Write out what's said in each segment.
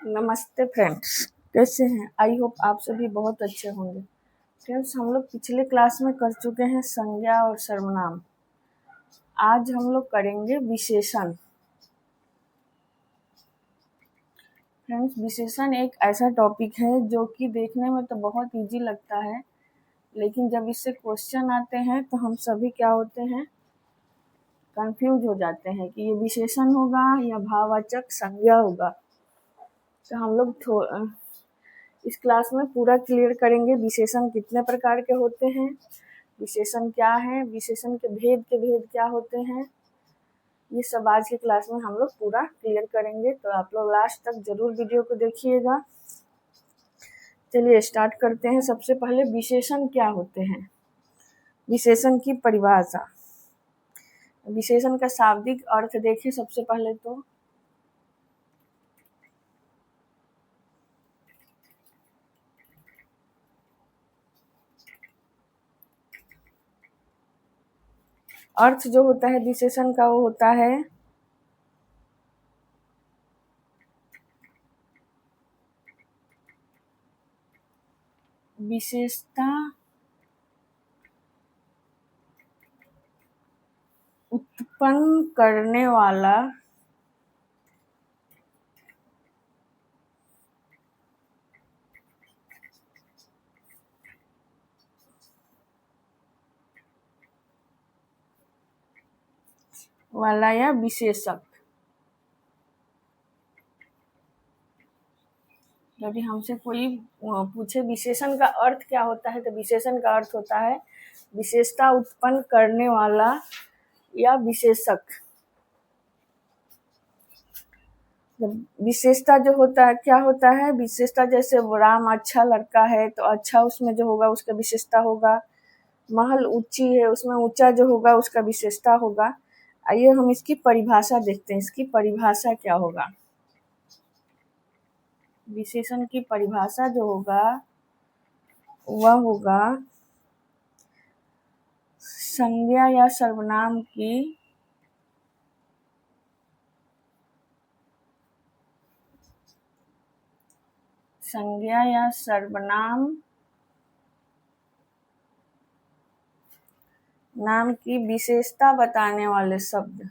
नमस्ते फ्रेंड्स, कैसे हैं? आई होप आप सभी बहुत अच्छे होंगे। फ्रेंड्स, हम लोग पिछले क्लास में कर चुके हैं संज्ञा और सर्वनाम। आज हम लोग करेंगे विशेषण। फ्रेंड्स, विशेषण एक ऐसा टॉपिक है जो कि देखने में तो बहुत इजी लगता है, लेकिन जब इससे क्वेश्चन आते हैं तो हम सभी क्या होते हैं, कंफ्यूज हो जाते हैं कि ये विशेषण होगा या भाववाचक संज्ञा होगा। तो हम लोग इस क्लास में पूरा क्लियर करेंगे विशेषण कितने प्रकार के होते हैं, विशेषण क्या है, विशेषण के भेद क्या होते हैं। ये सब आज की क्लास में हम लोग पूरा क्लियर करेंगे, तो आप लोग लास्ट तक जरूर वीडियो को देखिएगा। चलिए स्टार्ट करते हैं। सबसे पहले विशेषण क्या होते हैं, विशेषण की परिभाषा। विशेषण का शाब्दिक अर्थ देखिए। सबसे पहले तो अर्थ जो होता है विशेषण का वो होता है विशेषता उत्पन्न करने वाला या विशेषक। यदि हमसे कोई पूछे विशेषण का अर्थ क्या होता है, तो विशेषण का अर्थ होता है विशेषता उत्पन्न करने वाला या विशेषक। विशेषता जो होता है क्या होता है, विशेषता जैसे राम अच्छा लड़का है तो अच्छा उसमें जो होगा उसका विशेषता होगा। महल ऊंची है, उसमें ऊंचा जो होगा उसका विशेषता होगा। आइए हम इसकी परिभाषा देखते हैं, इसकी परिभाषा क्या होगा। विशेषण की परिभाषा जो होगा वह होगा संज्ञा या सर्वनाम की संज्ञा या सर्वनाम नाम की विशेषता बताने वाले शब्द।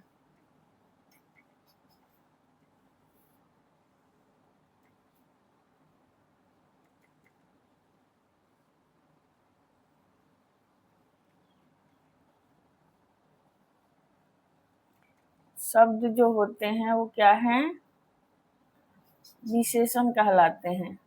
शब्द जो होते हैं वो क्या हैं, विशेषण कहलाते हैं।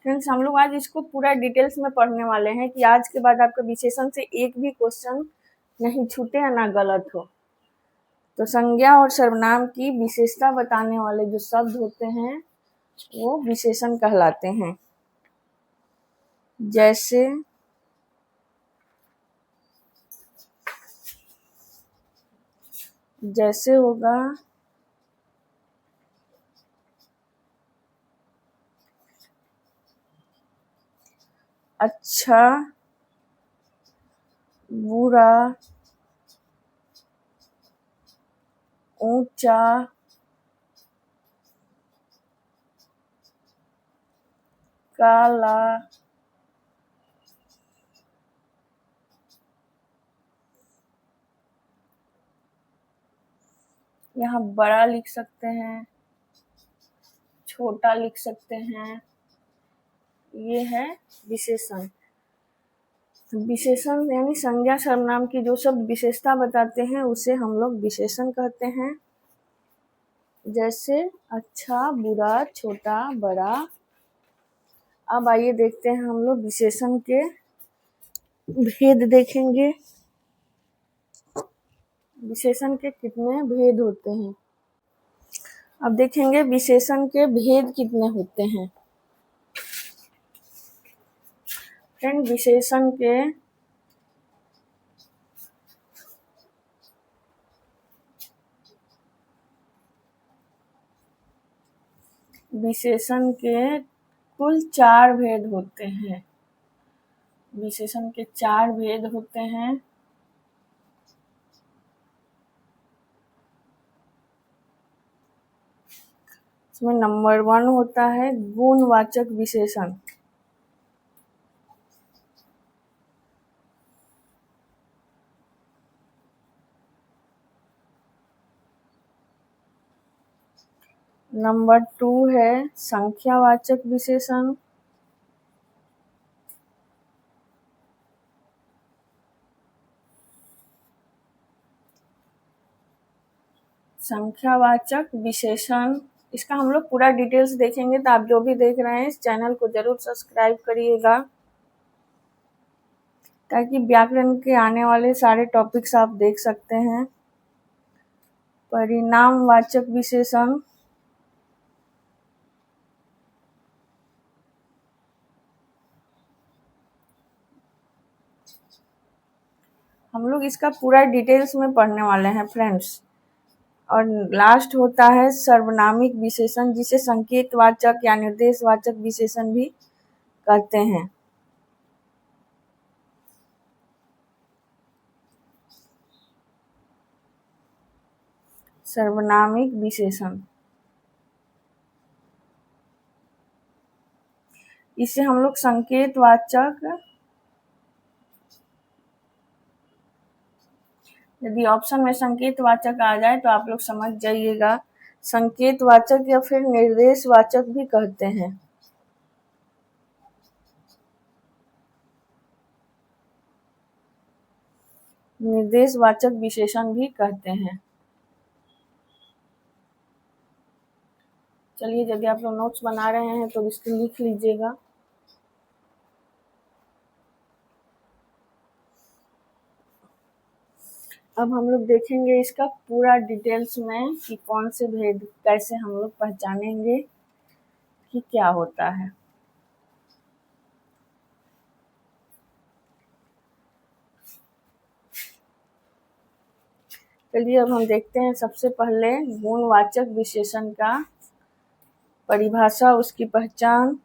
फ्रेंड्स, हम लोग आज इसको पूरा डिटेल्स में पढ़ने वाले हैं कि आज के बाद आपका विशेषण से एक भी क्वेश्चन नहीं छूटे या ना गलत हो। तो संज्ञा और सर्वनाम की विशेषता बताने वाले जो शब्द होते हैं वो विशेषण कहलाते हैं। जैसे होगा अच्छा, बुरा, ऊंचा, काला, यहाँ बड़ा लिख सकते हैं, छोटा लिख सकते हैं। ये है विशेषण। विशेषण यानी संज्ञा सर्वनाम की जो शब्द विशेषता बताते हैं उसे हम लोग विशेषण कहते हैं। जैसे अच्छा, बुरा, छोटा, बड़ा। अब आइए देखते हैं हम लोग विशेषण के भेद देखेंगे। विशेषण के कितने भेद होते हैं, अब देखेंगे विशेषण के भेद कितने होते हैं। फ्रेंड, विशेषण के कुल 4 भेद होते हैं। विशेषण के 4 भेद होते हैं। इसमें नंबर 1 होता है गुणवाचक विशेषण। नंबर 2 है संख्यावाचक विशेषण। संख्यावाचक विशेषण, इसका हम लोग पूरा डिटेल्स देखेंगे, तो आप जो भी देख रहे हैं इस चैनल को जरूर सब्सक्राइब करिएगा, ताकि व्याकरण के आने वाले सारे टॉपिक्स आप देख सकते हैं। परिणामवाचक विशेषण, हम लोग इसका पूरा डिटेल्स में पढ़ने वाले हैं फ्रेंड्स। और लास्ट होता है सर्वनामिक विशेषण, जिसे संकेतवाचक या निर्देशवाचक विशेषण भी कहते हैं। सर्वनामिक विशेषण, इसे हम लोग संकेतवाचक, यदि ऑप्शन में संकेतवाचक आ जाए तो आप लोग समझ जाइएगा, संकेतवाचक या फिर निर्देशवाचक भी कहते हैं। निर्देशवाचक विशेषण भी कहते हैं। चलिए, यदि आप लोग नोट्स बना रहे हैं तो इसको लिख लीजिएगा। अब हम लोग देखेंगे इसका पूरा डिटेल्स में कि कौन से भेद कैसे हम लोग पहचानेंगे कि क्या होता है। चलिए, अब हम देखते हैं सबसे पहले गुणवाचक विशेषण का परिभाषा, उसकी पहचान।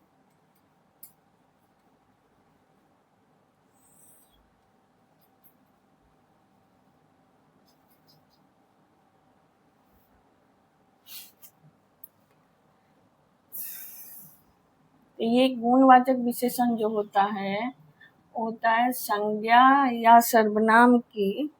तो ये गुणवाचक विशेषण जो होता है संज्ञा या सर्वनाम की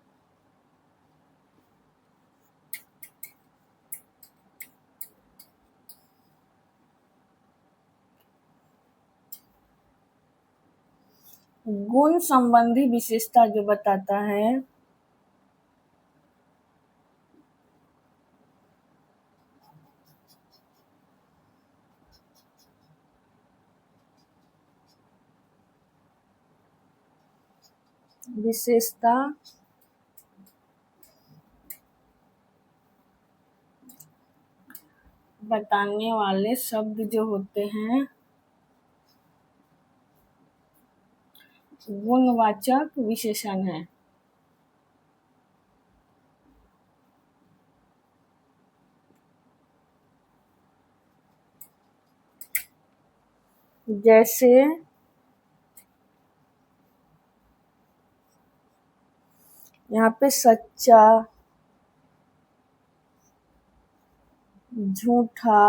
गुण संबंधी विशेषता जो बताता है, विशेषता बताने वाले शब्द जो होते हैं गुणवाचक विशेषण है। जैसे यहाँ पे सच्चा, झूठा,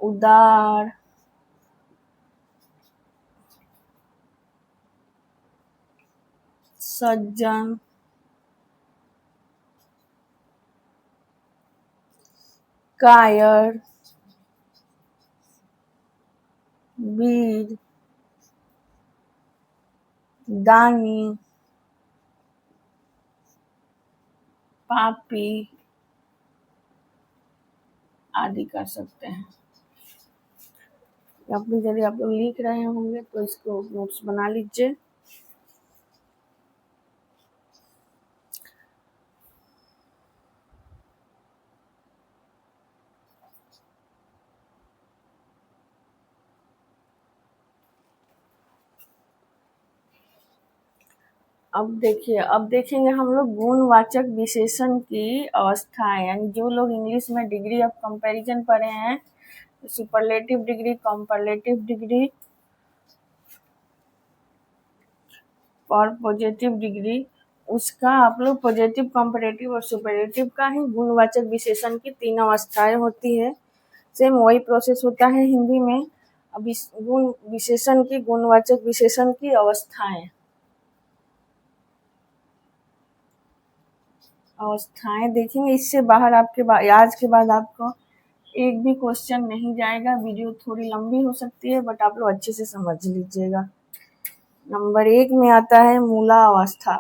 उदार, सज्जन, कायर, वीर, दानी, पापी आदि कर सकते हैं। अपनी यदि आप लोग लिख रहे होंगे तो इसको नोट्स बना लीजिए। अब देखेंगे हम लोग गुणवाचक विशेषण की अवस्थाएं, यानी जो लोग इंग्लिश में डिग्री ऑफ कंपैरिजन पढ़े हैं, सुपरलेटिव डिग्री, कंपैरेटिव डिग्री, और पॉजिटिव डिग्री, उसका आप लोग पॉजिटिव, कंपैरेटिव और सुपरलेटिव का ही गुणवाचक विशेषण की 3 अवस्थाएं होती है। सेम वही प्रोसेस होता है हिंदी में। अब इस गुण विशेषण की, गुणवाचक विशेषण की अवस्थाएं देखेंगे। इससे बाहर आपके आज के बाद आपको एक भी क्वेश्चन नहीं जाएगा। वीडियो थोड़ी लंबी हो सकती है बट आप लोग अच्छे से समझ लीजिएगा। नंबर 1 में आता है मूला अवस्था।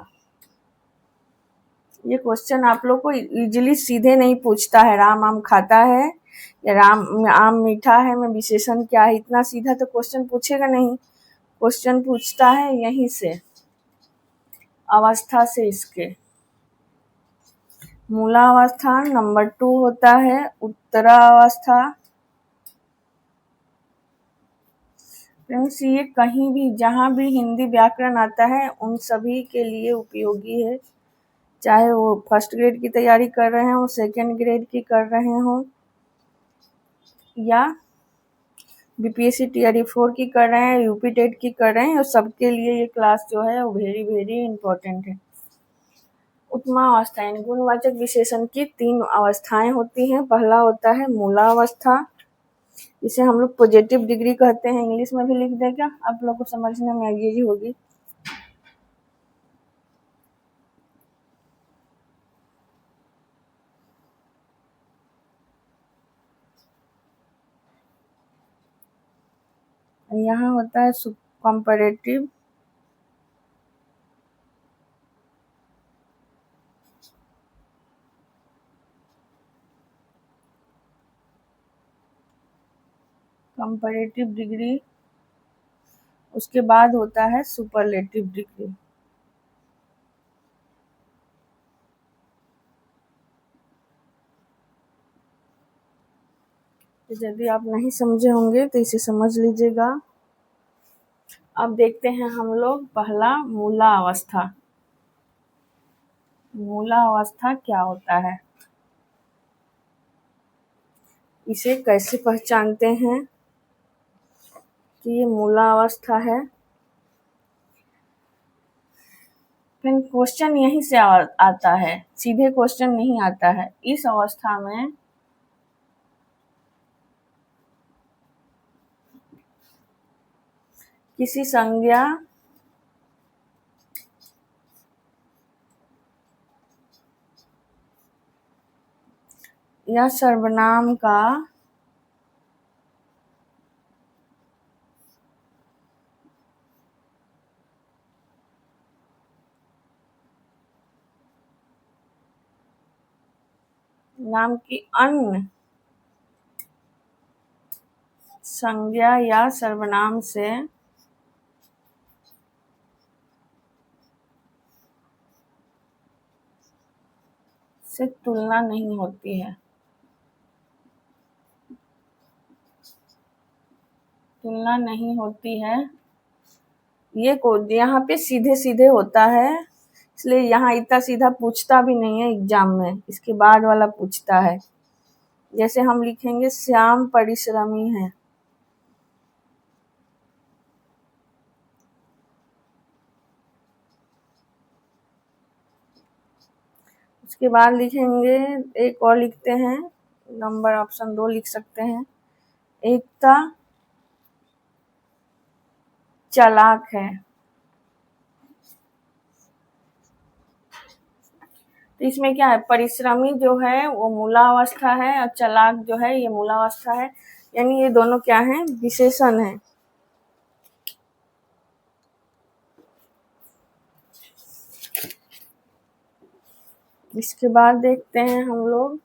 ये क्वेश्चन आप लोग को इजीली सीधे नहीं पूछता है, राम आम खाता है या राम आम मीठा है में विशेषण क्या है, इतना सीधा तो क्वेश्चन पूछेगा नहीं। क्वेश्चन पूछता है यहीं से, अवस्था से इसके। मूलावस्था। नंबर 2 होता है उत्तरावस्था। फ्रेंड्स, ये कहीं भी जहाँ भी हिंदी व्याकरण आता है उन सभी के लिए उपयोगी है, चाहे वो फर्स्ट ग्रेड की तैयारी कर रहे हो, सेकेंड ग्रेड की कर रहे हो, या बीपीएससी टीआरई 4 की कर रहे हैं, यूपी टेट की कर रहे हैं, और सबके लिए ये क्लास जो है वो वेरी वेरी इंपॉर्टेंट है। उत्तमावस्था यानी गुणवाचक विशेषण की 3 अवस्थाएं होती हैं। पहला होता है मूलावस्था, इसे हम लोग पॉजिटिव डिग्री कहते हैं। इंग्लिश में भी लिख दें क्या, आप लोग को समझने में इजी होगी। यहाँ होता है कंपैरेटिव। कंपैरेटिव डिग्री, उसके बाद होता है सुपरलेटिव डिग्री। तो यदि आप नहीं समझे होंगे तो इसे समझ लीजिएगा। अब देखते हैं हम लोग पहला मूला अवस्था। मूला अवस्था क्या होता है, इसे कैसे पहचानते हैं कि ये मूला अवस्था है। फिर क्वेश्चन यहीं से आता है, सीधे क्वेश्चन नहीं आता है। इस अवस्था में किसी संज्ञा या सर्वनाम का नाम की अन्य संज्ञा या सर्वनाम से तुलना नहीं होती है। तुलना नहीं होती है, ये कोड यहाँ पे सीधे सीधे होता है, इसलिए यहाँ इतना सीधा पूछता भी नहीं है एग्जाम में, इसके बाद वाला पूछता है। जैसे हम लिखेंगे श्याम परिश्रमी है, उसके बाद लिखेंगे, एक और लिखते हैं, नंबर ऑप्शन 2 लिख सकते हैं, एकता चालाक है। तो इसमें क्या है, परिश्रमी जो है वो मूलावस्था है और चालाक जो है ये मूलावस्था है, यानी ये दोनों क्या है, विशेषण है। इसके बाद देखते हैं हम लोग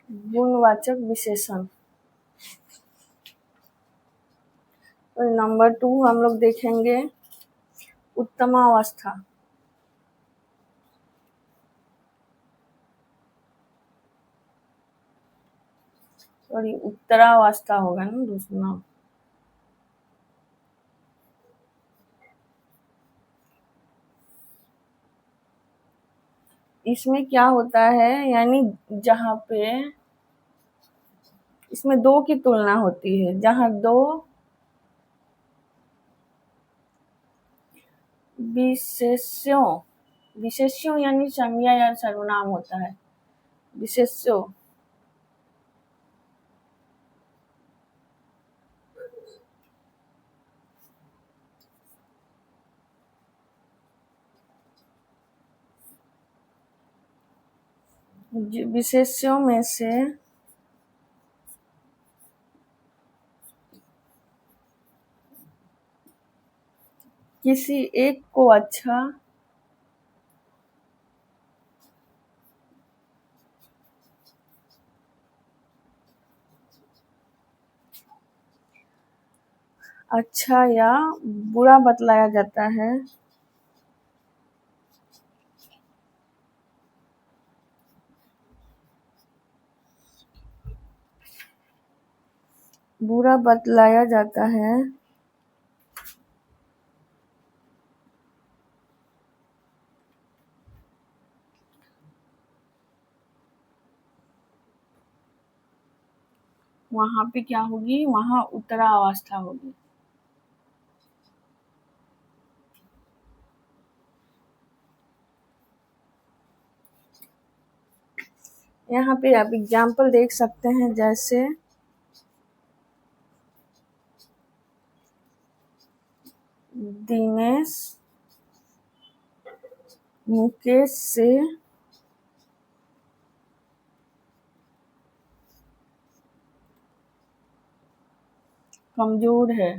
गुणवाचक विशेषण। और नंबर 2 हम लोग देखेंगे उत्तमावस्था। सॉरी, उत्तरावस्था होगा ना दूसरा। इसमें क्या होता है, यानी जहाँ पे इसमें दो की तुलना होती है, जहाँ दो विशेष्यों, विशेष्यों यानी संज्ञा या सर्वनाम होता है, विशेष्यों विशेष्यों में से किसी एक को अच्छा या बुरा बतलाया जाता है, बुरा बतलाया जाता है वहां पे क्या होगी, वहां उत्तरावस्था होगी। यहाँ पे आप एग्जाम्पल देख सकते हैं, जैसे दिनेश मुकेश से कमजोर है।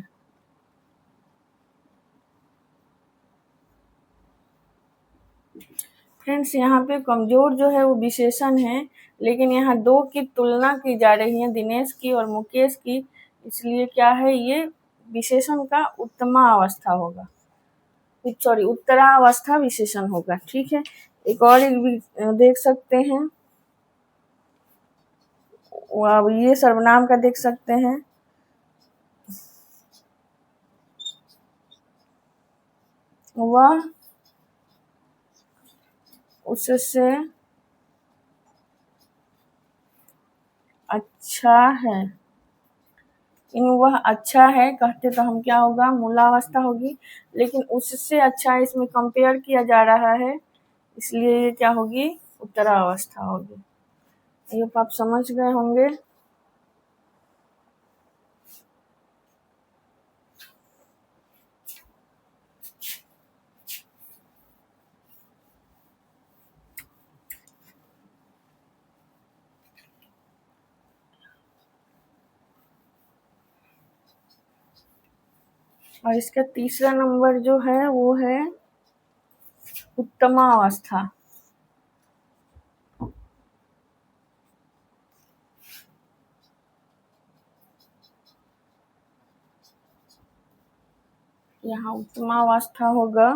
फ्रेंड्स, यहाँ पे कमजोर जो है वो विशेषण है, लेकिन यहाँ दो की तुलना की जा रही है, दिनेश की और मुकेश की, इसलिए क्या है, ये विशेषण का उत्तमा अवस्था होगा, सॉरी उत्तरावस्था विशेषण होगा। ठीक है, एक और देख सकते हैं, अब ये सर्वनाम का देख सकते हैं, वह उससे अच्छा है। इन वह अच्छा है कहते तो हम क्या होगा, मूलावस्था होगी, लेकिन उससे अच्छा इसमें कंपेयर किया जा रहा है, इसलिए ये क्या होगी, उत्तरावस्था होगी। ये आप समझ गए होंगे। और इसका तीसरा नंबर जो है वो है उत्तमा अवस्था। यहाँ उत्तमा अवस्था होगा,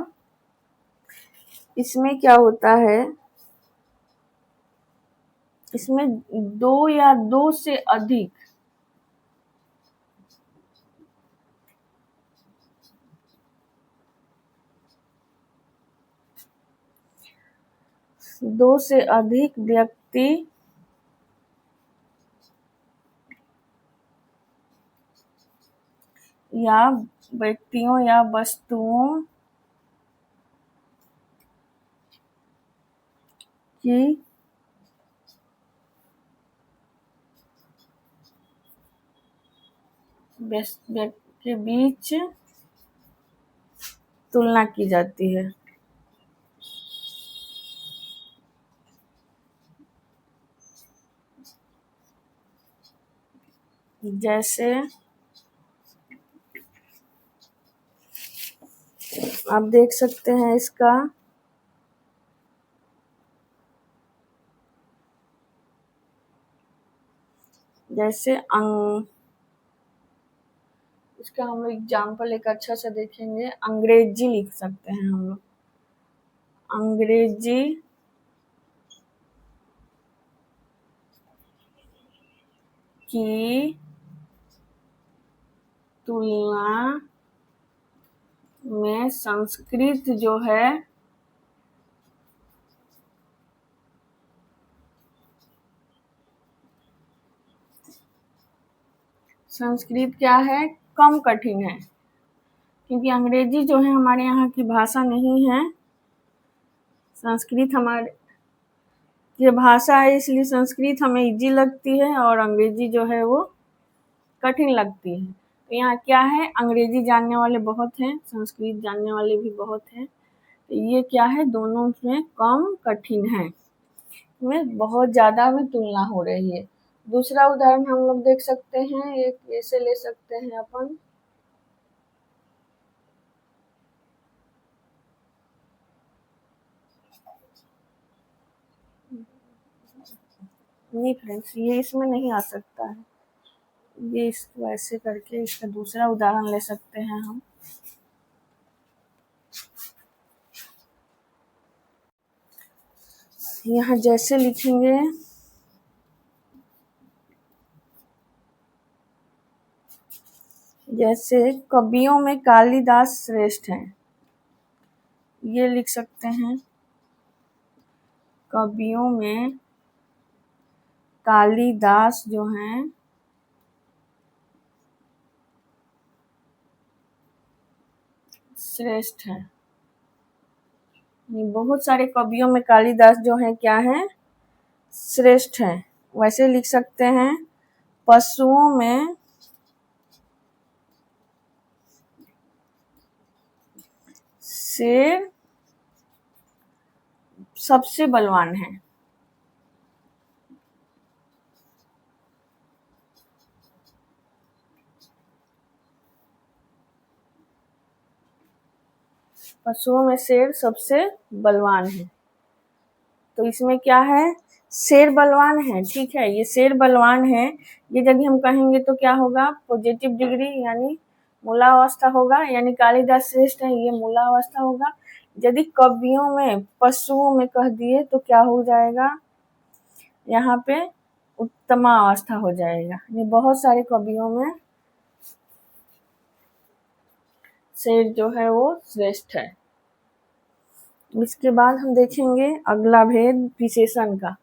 इसमें क्या होता है, इसमें दो या दो से अधिक व्यक्ति या व्यक्तियों या वस्तुओं की के बीच तुलना की जाती है। जैसे आप देख सकते हैं इसका, जैसे इसका हम लोग एग्जाम्पल एक अच्छा सा देखेंगे, अंग्रेजी लिख सकते हैं हम लोग, अंग्रेजी की तुलना में संस्कृत जो है संस्कृत क्या है, कम कठिन है, क्योंकि अंग्रेजी जो है हमारे यहाँ की भाषा नहीं है, संस्कृत हमारे ये भाषा है, इसलिए संस्कृत हमें इजी लगती है और अंग्रेजी जो है वो कठिन लगती है। तो यहाँ क्या है, अंग्रेजी जानने वाले बहुत हैं, संस्कृत जानने वाले भी बहुत हैं, तो ये क्या है, दोनों में कम कठिन है, में बहुत ज़्यादा में तुलना हो रही है। दूसरा उदाहरण हम लोग देख सकते हैं, एक ऐसे ले सकते हैं अपन, नहीं फ्रेंड्स, ये इसमें नहीं आ सकता है, ये इसको ऐसे करके इसका दूसरा उदाहरण ले सकते हैं हम। यहाँ जैसे लिखेंगे, जैसे कवियों में कालिदास श्रेष्ठ हैं, ये लिख सकते हैं, कवियों में कालिदास जो हैं श्रेष्ठ है। बहुत सारे कवियों में कालिदास जो है क्या है, श्रेष्ठ है। वैसे लिख सकते हैं, पशुओं में शेर सबसे बलवान है। पशुओं में शेर सबसे बलवान है, तो इसमें क्या है, शेर बलवान है, ठीक है, ये शेर बलवान है, ये यदि हम कहेंगे तो क्या होगा, पॉजिटिव डिग्री यानी मूलावस्था होगा, यानी कालिदास श्रेष्ठ है, ये मूलावस्था होगा। यदि कवियों में पशुओं में कह दिए तो क्या हो जाएगा, यहाँ पे उत्तमावस्था हो जाएगा। ये बहुत सारे कवियों में शेर जो है वो श्रेष्ठ है। इसके बाद हम देखेंगे अगला भेद विशेषण का।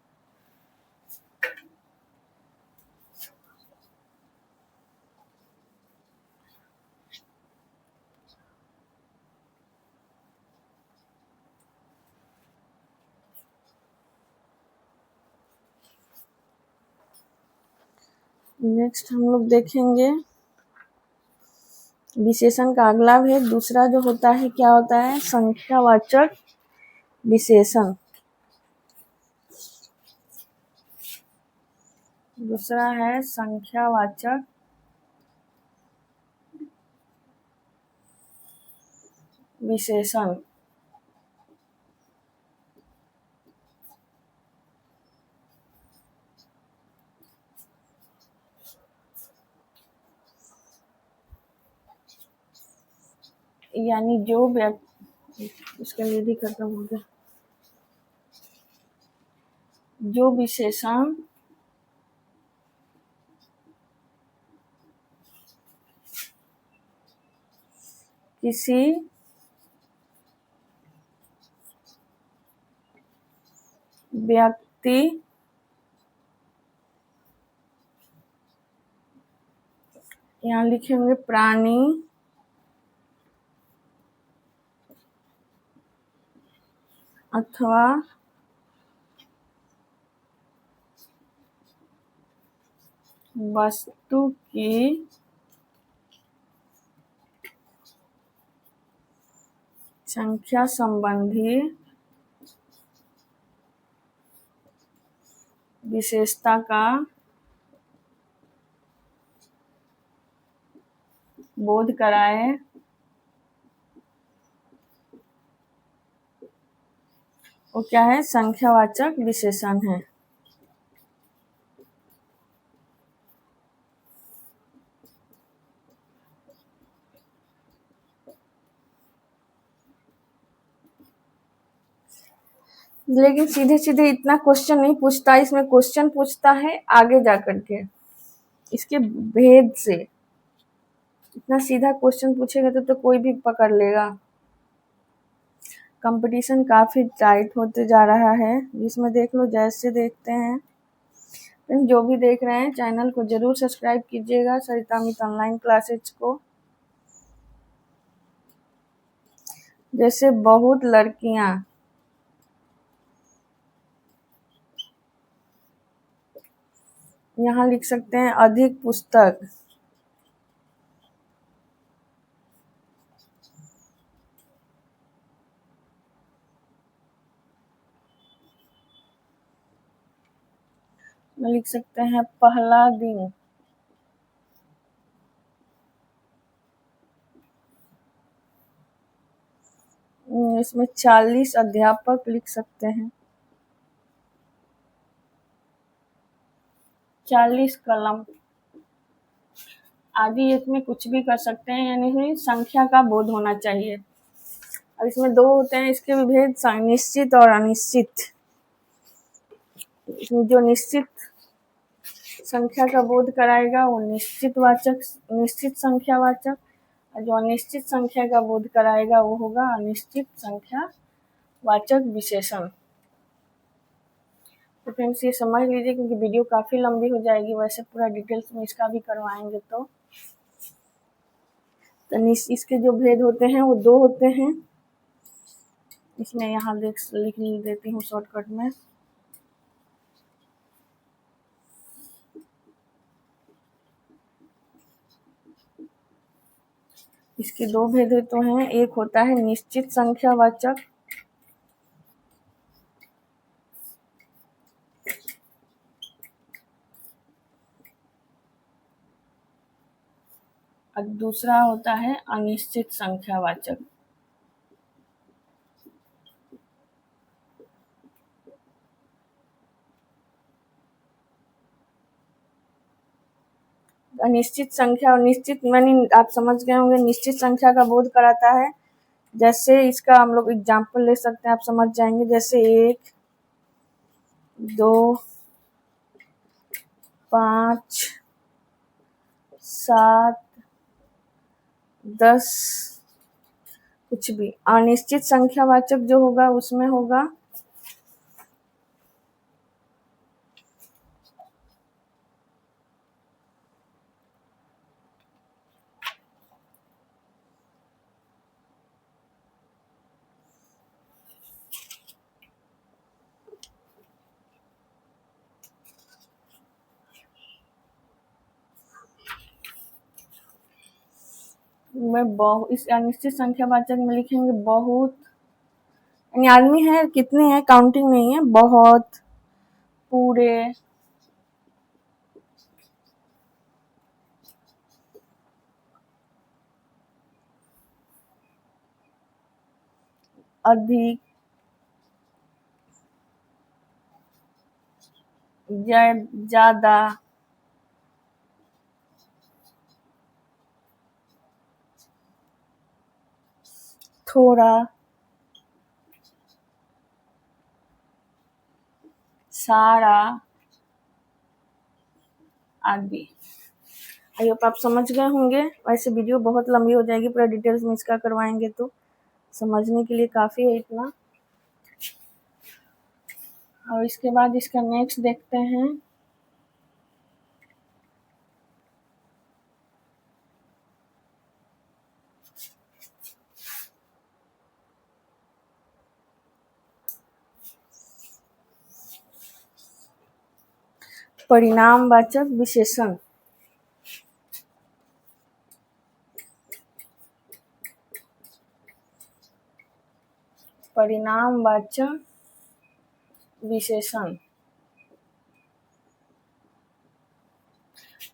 नेक्स्ट हम लोग देखेंगे विशेषण का अगला भेद, दूसरा जो होता है क्या होता है, संख्यावाचक विशेषण। दूसरा है संख्यावाचक विशेषण। यानी जो इसके लिए भी खत्म हो गया, जो विशेषण किसी व्यक्ति यहाँ लिखेंगे प्राणी अथवा वस्तु की संख्या संबंधी विशेषता का बोध कराए, वो क्या है, संख्यावाचक विशेषण है। लेकिन सीधे सीधे इतना क्वेश्चन नहीं पूछता, इसमें क्वेश्चन पूछता है आगे जा करके इसके भेद से। इतना सीधा क्वेश्चन पूछेगा तो कोई भी पकड़ लेगा। कंपटीशन काफी टाइट होते जा रहा है, जिसमें देख लो, जैसे देखते हैं फ्रेंड्स जो भी देख रहे हैं चैनल को जरूर सब्सक्राइब कीजिएगा सरिता अमित ऑनलाइन क्लासेज को। जैसे बहुत लड़कियां, यहाँ लिख सकते हैं अधिक पुस्तक, लिख सकते हैं पहला दिन, इसमें 40 अध्यापक लिख सकते हैं, 40 कलम आदि। इसमें कुछ भी कर सकते हैं, यानी संख्या का बोध होना चाहिए। अब इसमें दो होते हैं, इसके विभेद निश्चित और अनिश्चित। इसमें जो निश्चित संख्या का बोध कराएगा वो निश्चित संख्या वाचक, और जो अनिश्चित संख्या का बोध कराएगा वो होगा अनिश्चित संख्या वाचक विशेषण। तो फ्रेंड्स ये समझ लीजिए, क्योंकि वीडियो काफ़ी लंबी हो जाएगी, वैसे पूरा डिटेल्स में इसका भी करवाएंगे। तो इसके जो भेद होते हैं वो दो होते हैं। इसमें यहाँ लिख देती हूँ शॉर्टकट में। इसके दो भेद तो हैं, एक होता है निश्चित संख्या वाचक, और दूसरा होता है अनिश्चित संख्या वाचक। अनिश्चित संख्या और निश्चित, यानी आप समझ गए होंगे, निश्चित संख्या का बोध कराता है। जैसे इसका हम लोग एग्जाम्पल ले सकते हैं, आप समझ जाएंगे। जैसे 1, 2, 5, 7, 10, कुछ भी। अनिश्चित संख्या वाचक जो होगा उसमें होगा इस अनिश्चित संख्या वाचक में लिखेंगे बहुत, यानी आदमी है कितने हैं काउंटिंग नहीं है, बहुत, पूरे, अधिक, ज्यादा, थोड़ा, सारा आदि। आई होप आप समझ गए होंगे। वैसे वीडियो बहुत लंबी हो जाएगी, पूरा डिटेल्स में इसका करवाएंगे तो समझने के लिए काफ़ी है इतना। और इसके बाद इसका नेक्स्ट देखते हैं। परिणामवाचक विशेषण। परिणामवाचक विशेषण।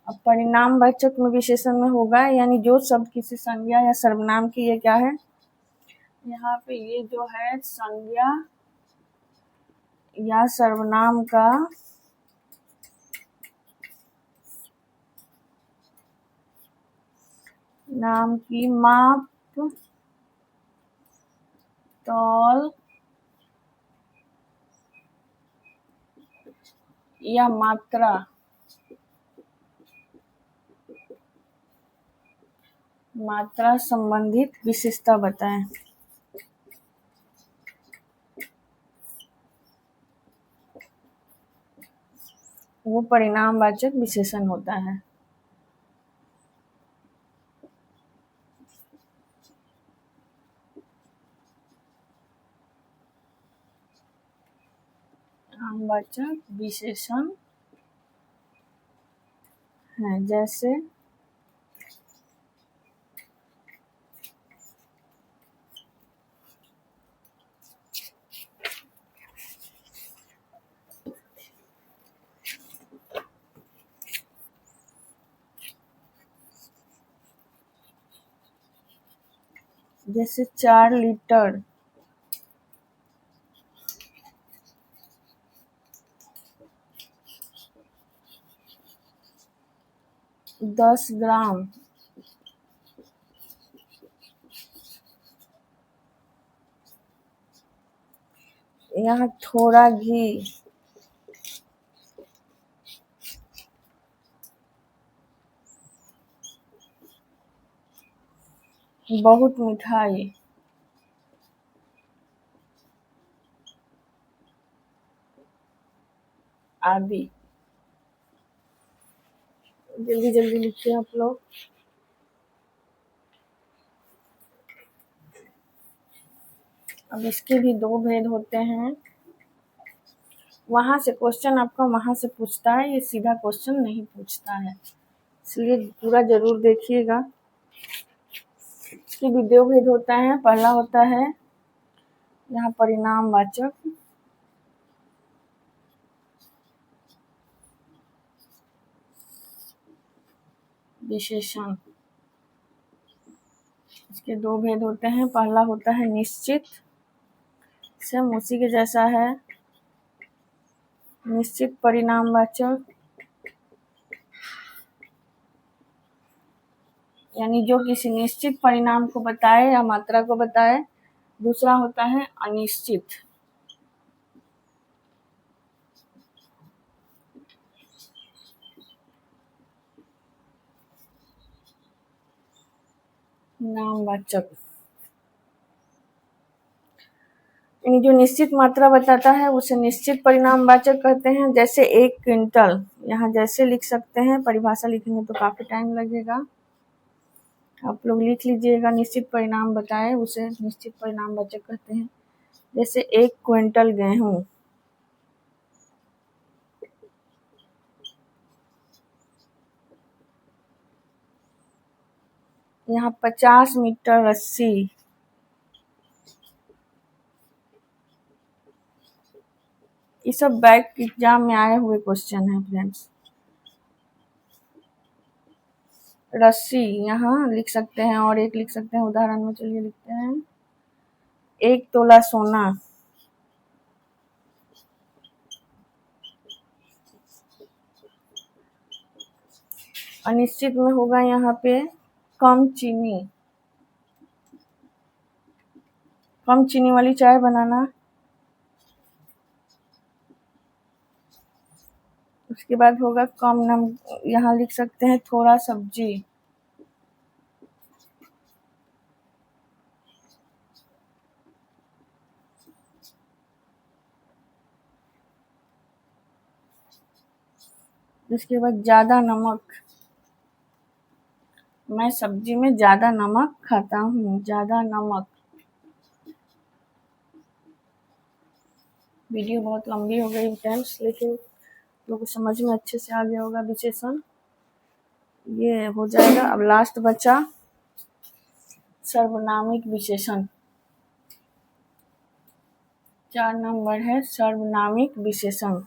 अब परिणामवाचक में विशेषण में होगा, यानी जो शब्द किसी संज्ञा या सर्वनाम की, ये क्या है यहाँ पे, ये जो है संज्ञा या सर्वनाम का नाम की माप, तौल या मात्रा संबंधित विशेषता बताएं। वो परिणामवाचक विशेषण होता है। परिणामवाचक विशेषण है जैसे जैसे 4 लीटर, 10 ग्राम, यहाँ थोड़ा घी, बहुत मिठाई, आदि। जल्दी जल्दी लिखिए आप लोग। अब इसके भी 2 भेद होते हैं। वहां से क्वेश्चन आपका वहां से पूछता है, ये सीधा क्वेश्चन नहीं पूछता है, इसलिए पूरा जरूर देखिएगा। इसके भी 2 भेद होता है। पहला होता है यहाँ परिणामवाचक विशेषण। इसके 2 भेद होते हैं। पहला होता है निश्चित, सेम उसी के जैसा है, निश्चित परिणामवाचक, यानी जो किसी निश्चित परिणाम को बताए या मात्रा को बताए। दूसरा होता है अनिश्चित। नामवाचक यानी जो निश्चित मात्रा बताता है उसे निश्चित परिणामवाचक कहते हैं। जैसे 1 क्विंटल, यहाँ जैसे लिख सकते हैं, परिभाषा लिखेंगे तो काफी टाइम लगेगा, आप लोग लिख लीजिएगा। निश्चित परिणाम बताए उसे निश्चित परिणामवाचक कहते हैं। जैसे 1 क्विंटल गेहूं, यहाँ 50 मीटर रस्सी, ये सब बैक एग्जाम में आए हुए क्वेश्चन है फ्रेंड्स। रस्सी यहाँ लिख सकते हैं और एक लिख सकते हैं उदाहरण में। चलिए लिखते हैं 1 तोला सोना, अनिश्चित में होगा यहाँ पे कम चीनी, कम चीनी वाली चाय बनाना। उसके बाद होगा कम यहाँ लिख सकते हैं थोड़ा सब्जी, उसके बाद ज्यादा नमक, मैं सब्जी में ज्यादा नमक खाता हूँ, ज्यादा नमक। वीडियो बहुत लंबी हो गई फ्रेंड्स, लेकिन लोगों को समझ में अच्छे से आ गया होगा विशेषण। ये हो जाएगा। अब लास्ट बचा सर्वनामिक विशेषण। 4 नंबर है सर्वनामिक विशेषण।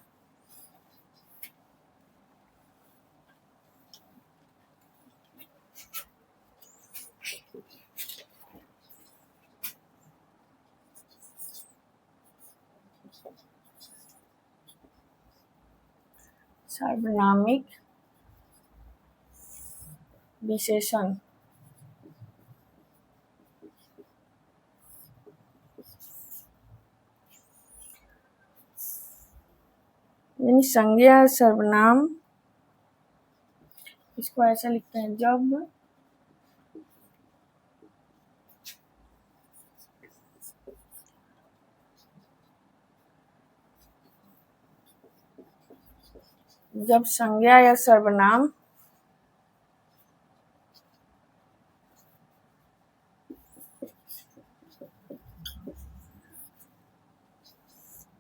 सर्वनामिक विशेषण यानी संज्ञा सर्वनाम। इसको ऐसा लिखते हैं जब जब संज्ञा या सर्वनाम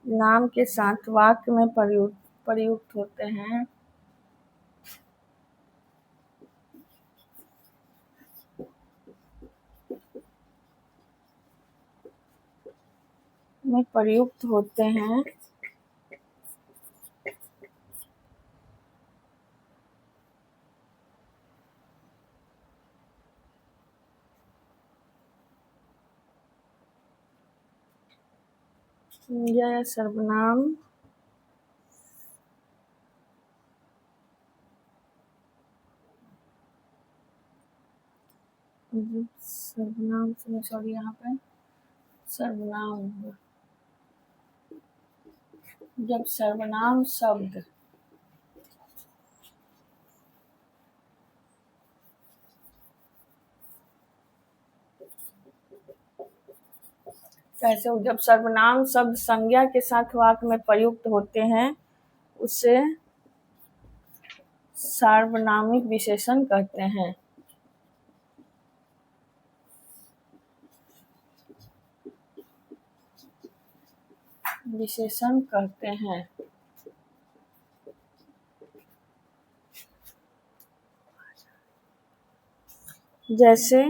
नाम के साथ वाक्य में प्रयुक्त होते हैं, संज्ञा या सर्वनाम सर्वनाम सॉरी यहाँ पे सर्वनाम जब सर्वनाम शब्द कैसे जब सर्वनाम शब्द संज्ञा के साथ वाक्य में प्रयुक्त होते हैं उसे सार्वनामिक विशेषण कहते हैं। जैसे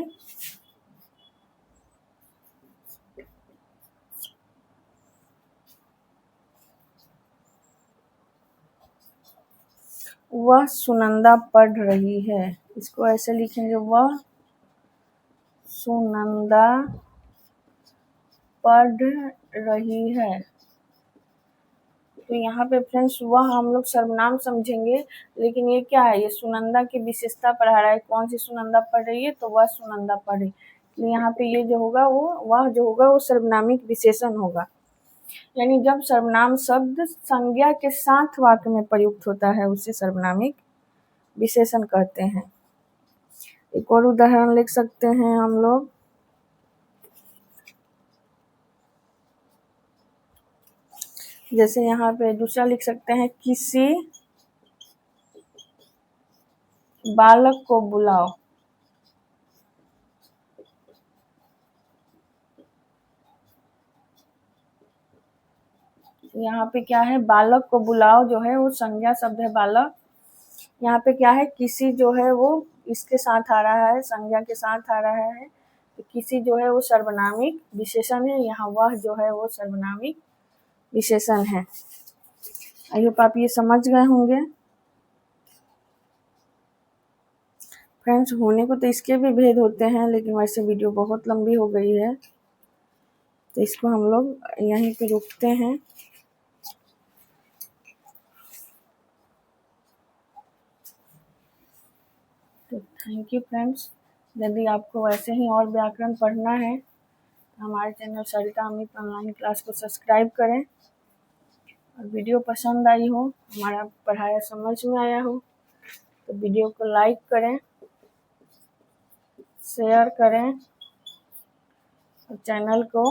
वह सुनंदा पढ़ रही है, इसको ऐसे लिखेंगे, वह सुनंदा पढ़ रही है। तो यहाँ पे फ्रेंड्स वह हम लोग सर्वनाम समझेंगे, लेकिन ये क्या है, ये सुनंदा की विशेषता पढ़ा रहा है। कौन सी सुनंदा पढ़ रही है, तो वह सुनंदा पढ़ रही। तो यहाँ पे ये जो होगा वह जो होगा वो सर्वनामिक विशेषण होगा। यानी जब सर्वनाम शब्द संज्ञा के साथ वाक्य में प्रयुक्त होता है उसे सर्वनामिक विशेषण कहते हैं। एक और उदाहरण लिख सकते हैं हम लोग, जैसे यहाँ पे दूसरा लिख सकते हैं, किसी बालक को बुलाओ। यहाँ पे क्या है, बालक को बुलाओ जो है वो संज्ञा शब्द है बालक। यहाँ पे क्या है, किसी जो है वो इसके साथ आ रहा है, संज्ञा के साथ आ रहा है। तो किसी जो है वो सर्वनामिक विशेषण है, यहाँ वह जो है वो सर्वनामिक विशेषण है। आई होप आप ये समझ गए होंगे। फ्रेंड्स होने को तो इसके भी भेद होते हैं, लेकिन वैसे वीडियो बहुत लंबी हो गई है तो इसको हम लोग यहीं पे रोकते हैं। तो थैंक यू फ्रेंड्स। यदि आपको वैसे ही और व्याकरण पढ़ना है तो हमारे चैनल सरिता अमित ऑनलाइन क्लास को सब्सक्राइब करें। और वीडियो पसंद आई हो, हमारा पढ़ाया समझ में आया हो, तो वीडियो को लाइक करें, शेयर करें और चैनल को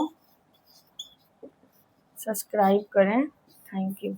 सब्सक्राइब करें। Thank you.